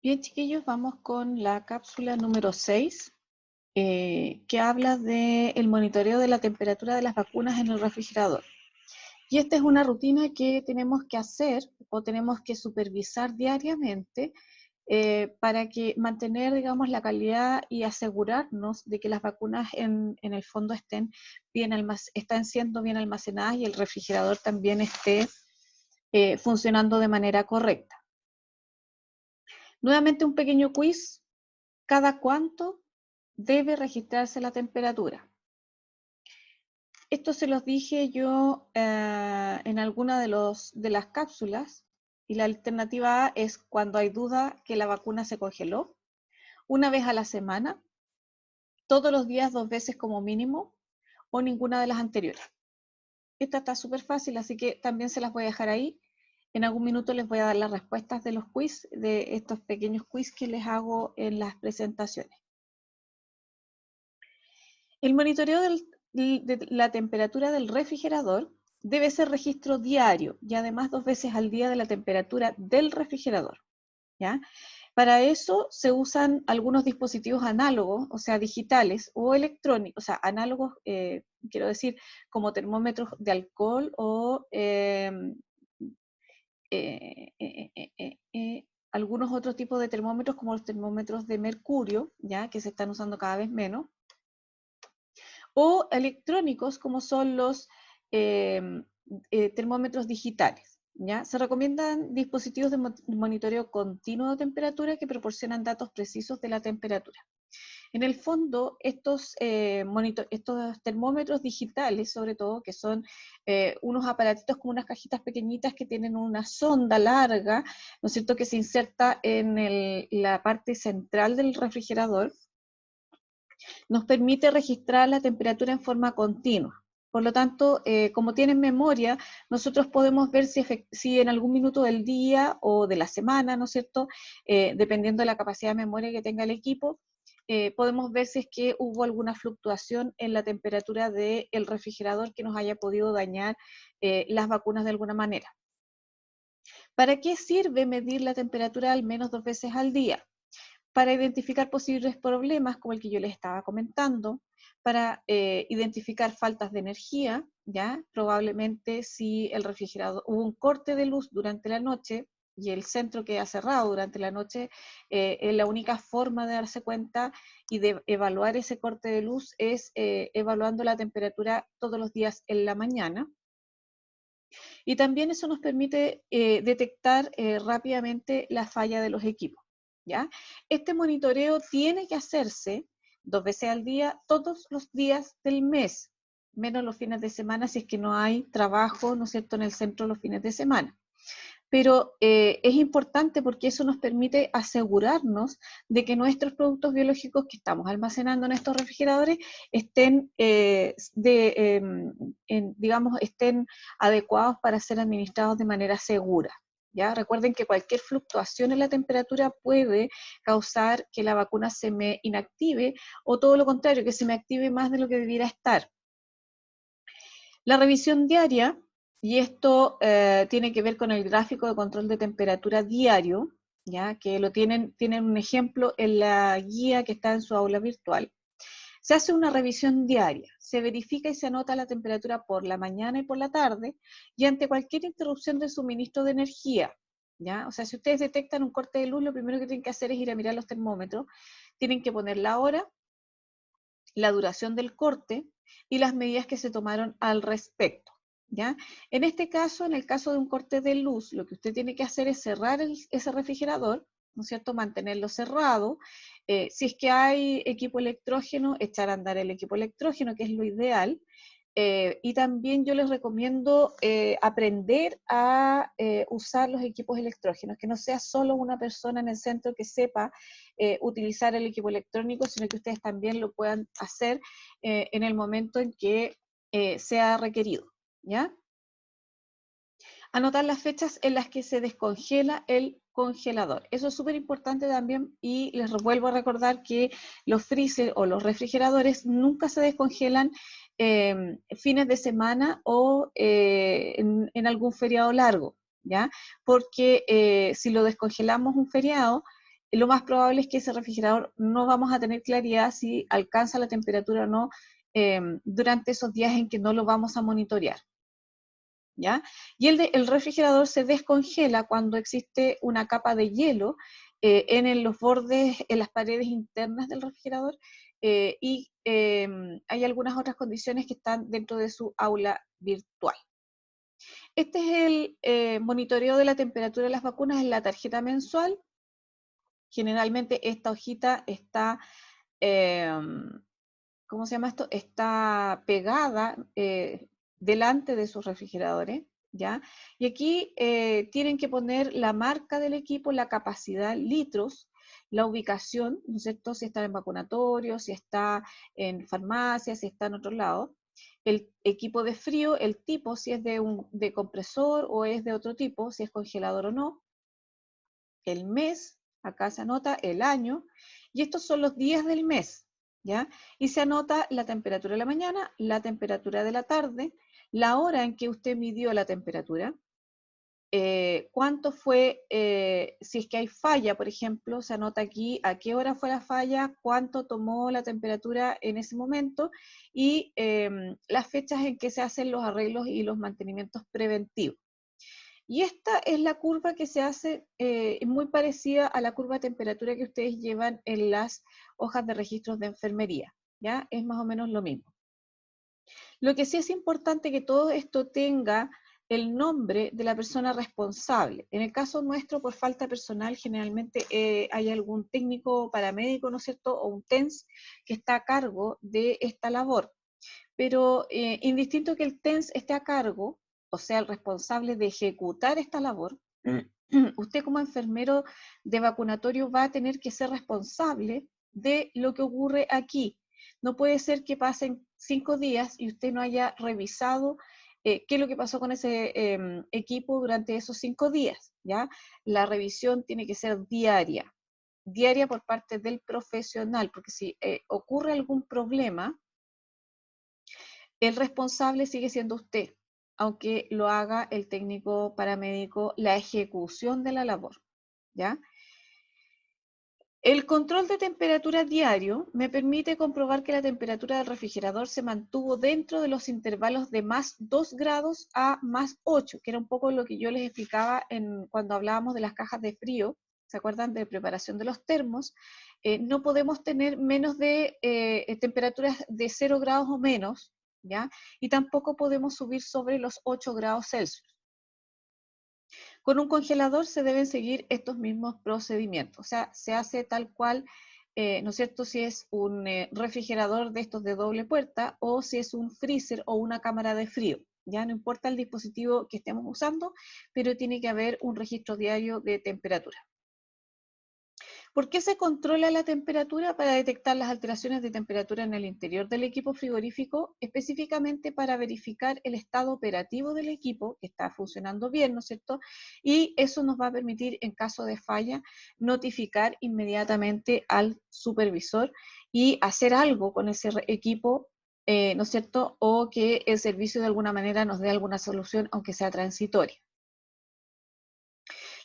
Bien, chiquillos, vamos con la cápsula número 6, que habla del monitoreo de la temperatura de las vacunas en el refrigerador. Y esta es una rutina que tenemos que hacer o tenemos que supervisar diariamente para que mantener, digamos, la calidad y asegurarnos de que las vacunas en el fondo estén están siendo bien almacenadas y el refrigerador también esté funcionando de manera correcta. Nuevamente un pequeño quiz. ¿Cada cuánto debe registrarse la temperatura? Esto se los dije yo en alguna de las cápsulas, y la alternativa A es cuando hay duda que la vacuna se congeló, una vez a la semana, todos los días 2 veces como mínimo, o ninguna de las anteriores. Esta está súper fácil, así que también se las voy a dejar ahí. En algún minuto les voy a dar las respuestas de los quiz, de estos pequeños quiz que les hago en las presentaciones. El monitoreo de la temperatura del refrigerador debe ser registro diario y además 2 veces al día de la temperatura del refrigerador, ¿ya? Para eso se usan algunos dispositivos análogos, o sea, digitales o electrónicos, o sea, análogos, quiero decir, como termómetros de alcohol o algunos otros tipos de termómetros como los termómetros de mercurio, ¿ya? Que se están usando cada vez menos, o electrónicos como son los termómetros digitales, ¿ya? Se recomiendan dispositivos de monitoreo continuo de temperatura que proporcionan datos precisos de la temperatura. En el fondo, estos termómetros digitales, sobre todo, que son unos aparatitos como unas cajitas pequeñitas que tienen una sonda larga, ¿no es cierto?, que se inserta en la parte central del refrigerador, nos permite registrar la temperatura en forma continua. Por lo tanto, como tienen memoria, nosotros podemos ver si en algún minuto del día o de la semana, ¿no es cierto?, dependiendo de la capacidad de memoria que tenga el equipo, podemos ver si es que hubo alguna fluctuación en la temperatura del refrigerador que nos haya podido dañar las vacunas de alguna manera. ¿Para qué sirve medir la temperatura al menos 2 veces al día? Para identificar posibles problemas, como el que yo les estaba comentando, para identificar faltas de energía, ¿ya? Probablemente si el refrigerador, hubo un corte de luz durante la noche y el centro queda cerrado durante la noche, la única forma de darse cuenta y de evaluar ese corte de luz es evaluando la temperatura todos los días en la mañana. Y también eso nos permite detectar rápidamente la falla de los equipos, ¿ya? Este monitoreo tiene que hacerse 2 veces al día, todos los días del mes, menos los fines de semana si es que no hay trabajo, ¿no es cierto?, en el centro los fines de semana. Pero es importante porque eso nos permite asegurarnos de que nuestros productos biológicos que estamos almacenando en estos refrigeradores estén, digamos, estén adecuados para ser administrados de manera segura. ¿Ya? Recuerden que cualquier fluctuación en la temperatura puede causar que la vacuna se me inactive o todo lo contrario, que se me active más de lo que debiera estar. La revisión diaria, y esto tiene que ver con el gráfico de control de temperatura diario, ¿ya? Que tienen un ejemplo en la guía que está en su aula virtual. Se hace una revisión diaria, se verifica y se anota la temperatura por la mañana y por la tarde, y ante cualquier interrupción de suministro de energía, ¿ya? O sea, si ustedes detectan un corte de luz, lo primero que tienen que hacer es ir a mirar los termómetros, tienen que poner la hora, la duración del corte y las medidas que se tomaron al respecto, ¿ya? En este caso, en el caso de un corte de luz, lo que usted tiene que hacer es cerrar ese refrigerador, ¿no es cierto?, mantenerlo cerrado. Si es que hay equipo electrógeno, echar a andar el equipo electrógeno, que es lo ideal. Y también yo les recomiendo aprender a usar los equipos electrógenos, que no sea solo una persona en el centro que sepa utilizar el equipo electrónico, sino que ustedes también lo puedan hacer en el momento en que sea requerido, ¿ya? Anotar las fechas en las que se descongela el congelador. Eso es súper importante también, y les vuelvo a recordar que los freezer o los refrigeradores nunca se descongelan fines de semana o en algún feriado largo, ¿ya? Porque si lo descongelamos un feriado, lo más probable es que ese refrigerador no vamos a tener claridad si alcanza la temperatura o no durante esos días en que no lo vamos a monitorear. ¿Ya? Y el refrigerador se descongela cuando existe una capa de hielo en los bordes, en las paredes internas del refrigerador, y hay algunas otras condiciones que están dentro de su aula virtual. Este es el monitoreo de la temperatura de las vacunas en la tarjeta mensual. Generalmente esta hojita está, ¿cómo se llama esto? Está pegada delante de sus refrigeradores, ¿ya? Y aquí tienen que poner la marca del equipo, la capacidad, litros, la ubicación, ¿no es cierto? Si está en vacunatorio, si está en farmacia, si está en otro lado. El equipo de frío, el tipo, si es de compresor o es de otro tipo, si es congelador o no. El mes, acá se anota el año, y estos son los días del mes, ¿ya? Y se anota la temperatura de la mañana, la temperatura de la tarde, la hora en que usted midió la temperatura, cuánto fue, si es que hay falla, por ejemplo, se anota aquí a qué hora fue la falla, cuánto tomó la temperatura en ese momento y las fechas en que se hacen los arreglos y los mantenimientos preventivos. Y esta es la curva que se hace muy parecida a la curva de temperatura que ustedes llevan en las hojas de registros de enfermería, ¿ya? Es más o menos lo mismo. Lo que sí es importante que todo esto tenga el nombre de la persona responsable. En el caso nuestro, por falta de personal, generalmente hay algún técnico paramédico, ¿no es cierto?, o un TENS que está a cargo de esta labor. Pero indistinto que el TENS esté a cargo, o sea, el responsable de ejecutar esta labor, usted como enfermero de vacunatorio va a tener que ser responsable de lo que ocurre aquí. No puede ser que pasen 5 días y usted no haya revisado qué es lo que pasó con ese equipo durante esos 5 días, ¿ya? La revisión tiene que ser diaria por parte del profesional, porque si ocurre algún problema, el responsable sigue siendo usted, aunque lo haga el técnico paramédico, la ejecución de la labor, ¿ya? El control de temperatura diario me permite comprobar que la temperatura del refrigerador se mantuvo dentro de los intervalos de más 2 grados a más 8, que era un poco lo que yo les explicaba cuando hablábamos de las cajas de frío. ¿Se acuerdan de preparación de los termos? No podemos tener menos de temperaturas de 0 grados o menos, ¿ya? Y tampoco podemos subir sobre los 8 grados Celsius. Con un congelador se deben seguir estos mismos procedimientos, o sea, se hace tal cual, ¿no es cierto?, si es un refrigerador de estos de doble puerta o si es un freezer o una cámara de frío. Ya no importa el dispositivo que estemos usando, pero tiene que haber un registro diario de temperatura. ¿Por qué se controla la temperatura? Para detectar las alteraciones de temperatura en el interior del equipo frigorífico, específicamente para verificar el estado operativo del equipo, que está funcionando bien, ¿no es cierto? Y eso nos va a permitir, en caso de falla, notificar inmediatamente al supervisor y hacer algo con ese equipo, ¿no es cierto? O que el servicio de alguna manera nos dé alguna solución, aunque sea transitoria.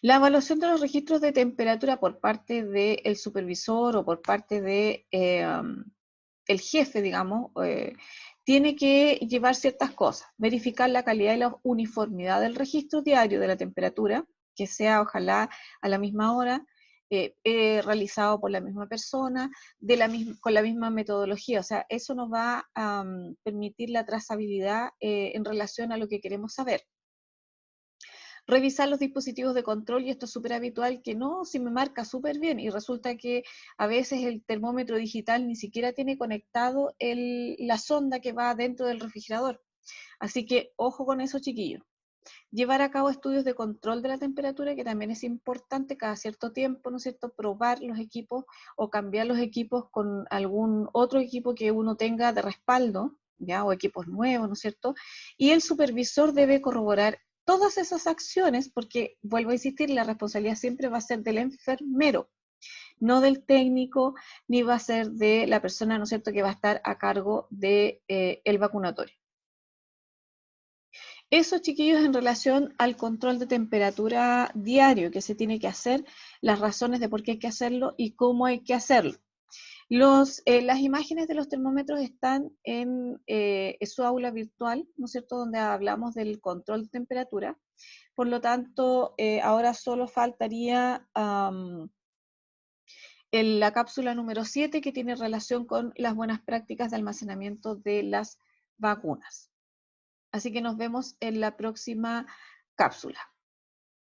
La evaluación de los registros de temperatura por parte del supervisor o por parte de el jefe, digamos, tiene que llevar ciertas cosas. Verificar la calidad y la uniformidad del registro diario de la temperatura, que sea ojalá a la misma hora, realizado por la misma persona, con la misma metodología. O sea, eso nos va a permitir la trazabilidad en relación a lo que queremos saber. Revisar los dispositivos de control, y esto es súper habitual, que no, si me marca súper bien, y resulta que a veces el termómetro digital ni siquiera tiene conectado la sonda que va dentro del refrigerador. Así que ojo con eso, chiquillos. Llevar a cabo estudios de control de la temperatura, que también es importante cada cierto tiempo, ¿no es cierto?, probar los equipos o cambiar los equipos con algún otro equipo que uno tenga de respaldo, ¿ya? O equipos nuevos, ¿no es cierto? Y el supervisor debe corroborar todas esas acciones, porque, vuelvo a insistir, la responsabilidad siempre va a ser del enfermero, no del técnico, ni va a ser de la persona, ¿no es cierto?, que va a estar a cargo del vacunatorio. Eso, chiquillos, en relación al control de temperatura diario que se tiene que hacer, las razones de por qué hay que hacerlo y cómo hay que hacerlo. Las imágenes de los termómetros están en su aula virtual, ¿no es cierto?, donde hablamos del control de temperatura. Por lo tanto, ahora solo faltaría la cápsula número 7, que tiene relación con las buenas prácticas de almacenamiento de las vacunas. Así que nos vemos en la próxima cápsula.